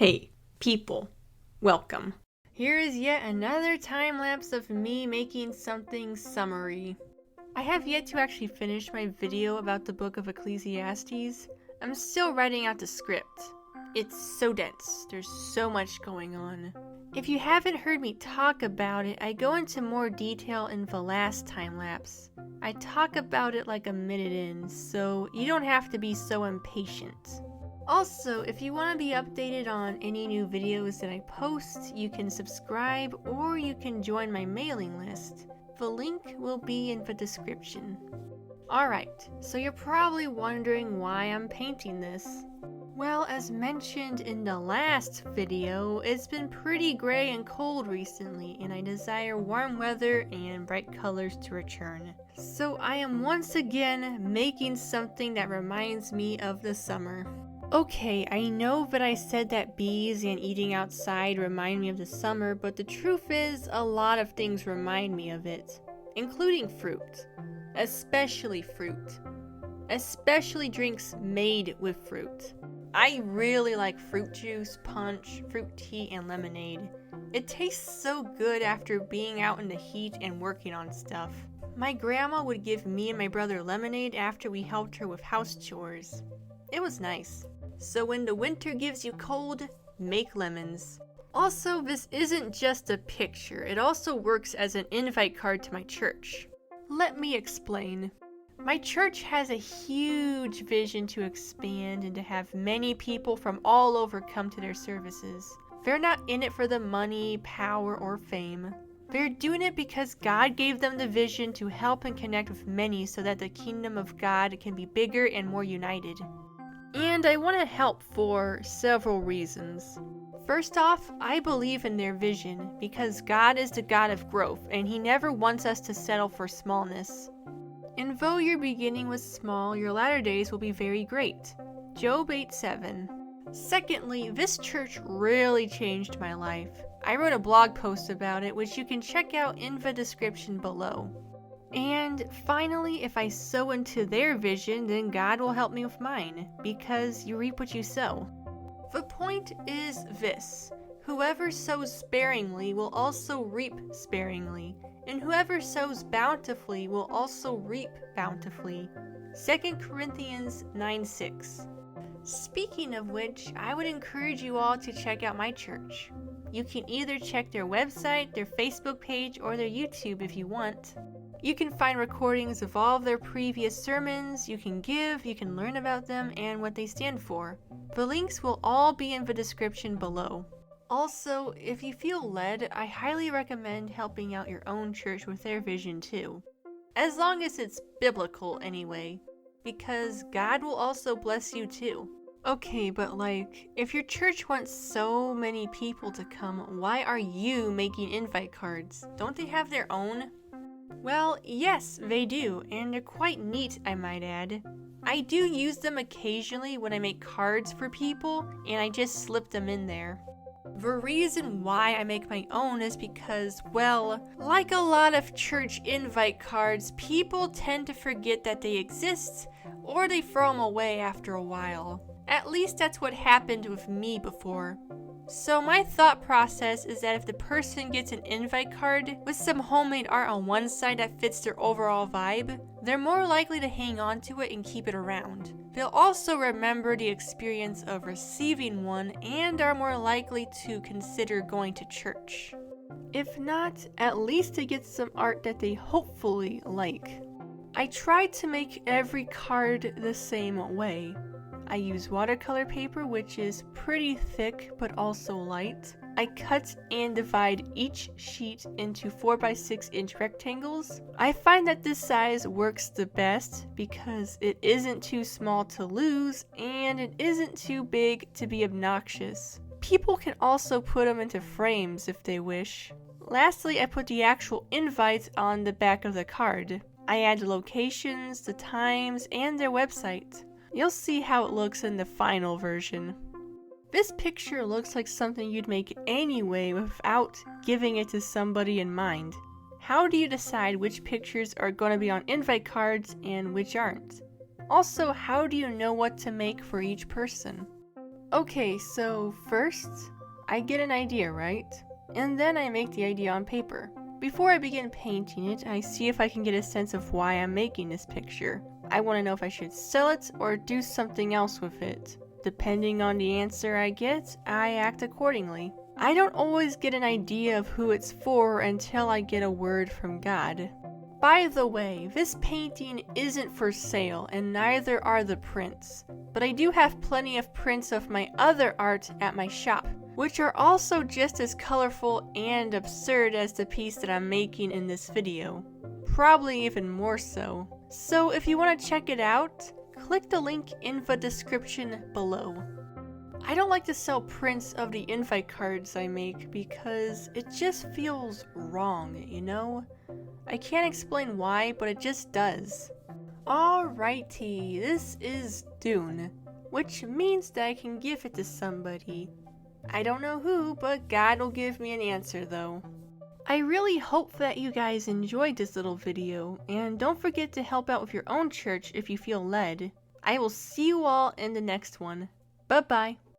Hey, people, welcome. Here is yet another time lapse of me making something summery. I have yet to actually finish my video about the book of Ecclesiastes. I'm still writing out the script. It's so dense, there's so much going on. If you haven't heard me talk about it, I go into more detail in the last time lapse. I talk about it like a minute in, so you don't have to be so impatient. Also, if you want to be updated on any new videos that I post, you can subscribe or you can join my mailing list. The link will be in the description. Alright, so you're probably wondering why I'm painting this. Well, as mentioned in the last video, it's been pretty gray and cold recently, and I desire warm weather and bright colors to return. So I am once again making something that reminds me of the summer. Okay, I know that I said that bees and eating outside remind me of the summer, but the truth is, a lot of things remind me of it, including fruit. Especially fruit. Especially drinks made with fruit. I really like fruit juice, punch, fruit tea, and lemonade. It tastes so good after being out in the heat and working on stuff. My grandma would give me and my brother lemonade after we helped her with house chores. It was nice. So when the winter gives you cold, make lemons. Also, this isn't just a picture, it also works as an invite card to my church. Let me explain. My church has a huge vision to expand and to have many people from all over come to their services. They're not in it for the money, power, or fame. They're doing it because God gave them the vision to help and connect with many so that the kingdom of God can be bigger and more united. And I want to help for several reasons. First off, I believe in their vision because God is the God of growth and He never wants us to settle for smallness. And though your beginning was small, your latter days will be very great. Job 8:7. Secondly, this church really changed my life. I wrote a blog post about it, which you can check out in the description below. And finally, if I sow into their vision, then God will help me with mine, because you reap what you sow. The point is this: whoever sows sparingly will also reap sparingly, and whoever sows bountifully will also reap bountifully. 2 Corinthians 9:6. Speaking of which, I would encourage you all to check out my church. You can either check their website, their Facebook page, or their YouTube if you want. You can find recordings of all of their previous sermons, you can give, you can learn about them and what they stand for. The links will all be in the description below. Also, if you feel led, I highly recommend helping out your own church with their vision too. As long as it's biblical anyway, because God will also bless you too. Okay, but if your church wants so many people to come, why are you making invite cards? Don't they have their own? Well, yes, they do, and they're quite neat, I might add. I do use them occasionally when I make cards for people, and I just slip them in there. The reason why I make my own is because, well, like a lot of church invite cards, people tend to forget that they exist, or they throw them away after a while. At least that's what happened with me before. So my thought process is that if the person gets an invite card with some homemade art on one side that fits their overall vibe, they're more likely to hang on to it and keep it around. They'll also remember the experience of receiving one and are more likely to consider going to church. If not, at least they get some art that they hopefully like. I tried to make every card the same way. I use watercolor paper, which is pretty thick but also light. I cut and divide each sheet into 4x6 inch rectangles. I find that this size works the best because it isn't too small to lose and it isn't too big to be obnoxious. People can also put them into frames if they wish. Lastly, I put the actual invite on the back of the card. I add the locations, the times, and their website. You'll see how it looks in the final version. This picture looks like something you'd make anyway without giving it to somebody in mind. How do you decide which pictures are going to be on invite cards and which aren't? Also, how do you know what to make for each person? Okay, so first, I get an idea, right? And then I make the idea on paper. Before I begin painting it, I see if I can get a sense of why I'm making this picture. I want to know if I should sell it or do something else with it. Depending on the answer I get, I act accordingly. I don't always get an idea of who it's for until I get a word from God. By the way, this painting isn't for sale and neither are the prints, but I do have plenty of prints of my other art at my shop, which are also just as colorful and absurd as the piece that I'm making in this video. Probably even more so. So if you want to check it out, click the link in the description below. I don't like to sell prints of the invite cards I make because it just feels wrong, you know? I can't explain why, but it just does. Alrighty, this is Dune, which means that I can give it to somebody. I don't know who, but God will give me an answer though. I really hope that you guys enjoyed this little video, and don't forget to help out with your own church if you feel led. I will see you all in the next one. Bye-bye.